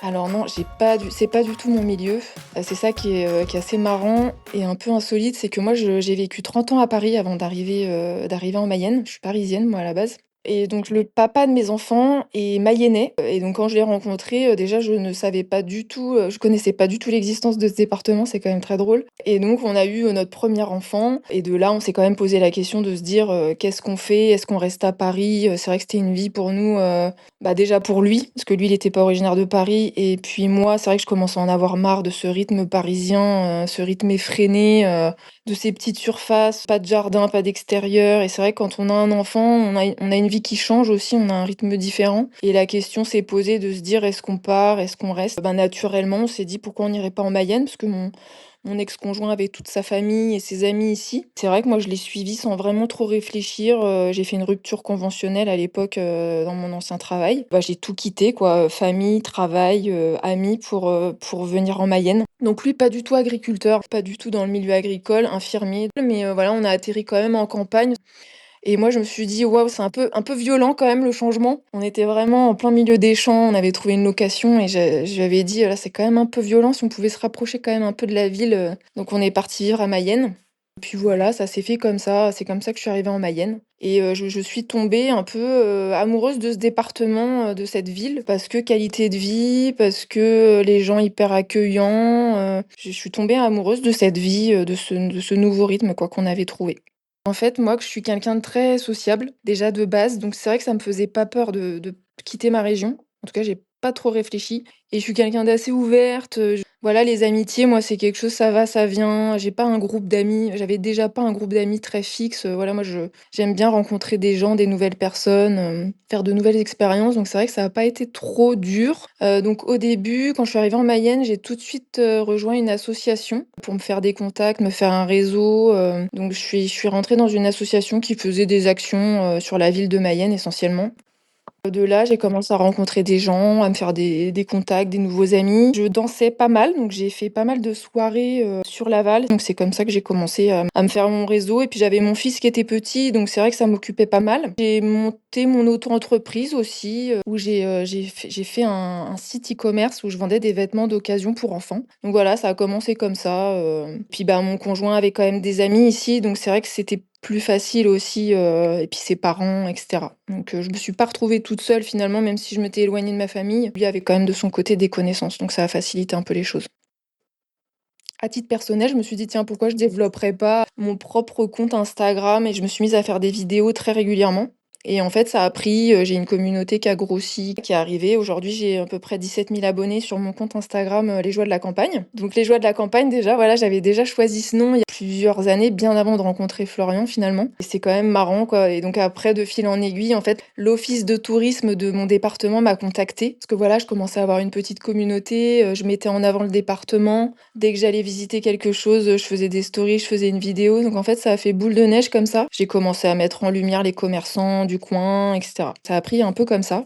Alors non, c'est pas du tout mon milieu. C'est ça qui est assez marrant et un peu insolite, c'est que moi j'ai vécu 30 ans à Paris avant d'arriver en Mayenne. Je suis parisienne moi à la base et donc le papa de mes enfants est mayennais, et donc quand je l'ai rencontré, déjà je ne savais pas du tout, je connaissais pas du tout l'existence de ce département, c'est quand même très drôle et donc on a eu, notre premier enfant et de là, on s'est quand même posé la question de se dire: «Qu'est-ce qu'on fait? Est-ce qu'on reste à Paris?» C'est vrai que c'était une vie pour nous, bah, déjà pour lui, parce que lui, il était pas originaire de Paris et puis moi, c'est vrai que je commençais à en avoir marre de ce rythme parisien, ce rythme effréné, de ces petites surfaces, pas de jardin, pas d'extérieur et c'est vrai que quand on a un enfant, on a une vie qui change aussi, on a un rythme différent et la question s'est posée de se dire: «Est-ce qu'on part? Est-ce qu'on reste?» Ben, naturellement, on s'est dit: «Pourquoi on n'irait pas en Mayenne?» parce que mon ex-conjoint avait toute sa famille et ses amis ici. C'est vrai que moi, je l'ai suivi sans vraiment trop réfléchir, j'ai fait une rupture conventionnelle à l'époque, dans mon ancien travail. Bah, j'ai tout quitté quoi, famille, travail, amis pour venir en Mayenne. Donc lui, pas du tout agriculteur, pas du tout dans le milieu agricole, infirmier, mais voilà, on a atterri quand même en campagne et moi, je me suis dit: «Waouh, c'est un peu violent quand même le changement». On était vraiment en plein milieu des champs, on avait trouvé une location et je lui avais dit: «Là, c'est quand même un peu violent, si on pouvait se rapprocher quand même un peu de la ville», donc on est parti vivre à Mayenne. Puis voilà, ça s'est fait comme ça, c'est comme ça que je suis arrivée en Mayenne et je suis tombée un peu, amoureuse de ce département, de cette ville parce que qualité de vie, parce que, les gens hyper accueillants, je suis tombée amoureuse de cette vie, de ce nouveau rythme quoi qu'on avait trouvé. En fait, moi, que je suis quelqu'un de très sociable, déjà de base, donc c'est vrai que ça me faisait pas peur de quitter ma région. En tout cas, j'ai pas trop réfléchi et je suis quelqu'un d'assez ouverte, voilà, les amitiés, moi, c'est quelque chose, ça va, ça vient. J'ai pas un groupe d'amis, j'avais déjà pas un groupe d'amis très fixe, voilà, moi, j'aime bien rencontrer des gens, des nouvelles personnes, faire de nouvelles expériences, donc c'est vrai que ça a pas été trop dur. Donc au début, quand je suis arrivée en Mayenne, j'ai tout de suite, rejoint une association pour me faire des contacts, me faire un réseau, donc je suis rentrée dans une association qui faisait des actions, sur la ville de Mayenne essentiellement. De là, j'ai commencé à rencontrer des gens, à me faire des contacts, des nouveaux amis. Je dansais pas mal, donc j'ai fait pas mal de soirées, sur Laval. Donc c'est comme ça que j'ai commencé à me faire mon réseau et puis j'avais mon fils qui était petit, donc c'est vrai que ça m'occupait pas mal. J'ai monté mon auto-entreprise aussi, où j'ai fait un site e-commerce où je vendais des vêtements d'occasion pour enfants. Donc voilà, ça a commencé comme ça, puis, bah, mon conjoint avait quand même des amis ici, donc c'est vrai que c'était plus facile aussi, et puis ses parents et cetera. Donc je me suis pas retrouvée toute seule finalement, même si je m'étais éloignée de ma famille. Lui avait quand même de son côté des connaissances, donc ça a facilité un peu les choses. À titre personnel, je me suis dit: «Tiens, pourquoi je développerais pas mon propre compte Instagram?» et je me suis mise à faire des vidéos très régulièrement et en fait, ça a pris, j'ai une communauté qui a grossi, qui est arrivée. Aujourd'hui, j'ai à peu près 17 000 abonnés sur mon compte Instagram, Les Joies de la Campagne. Donc Les Joies de la Campagne, déjà, voilà, j'avais déjà choisi ce nom il y a plusieurs années, bien avant de rencontrer Florian, finalement et c'est quand même marrant, quoi et donc après, de fil en aiguille, en fait, l'office de tourisme de mon département m'a contactée parce que, voilà, je commençais à avoir une petite communauté, je mettais en avant le département. Dès que j'allais visiter quelque chose, je faisais des stories, je faisais une vidéo. Donc en fait, ça a fait boule de neige comme ça. J'ai commencé à mettre en lumière les commerçants du coin et cetera. Ça a pris un peu comme ça.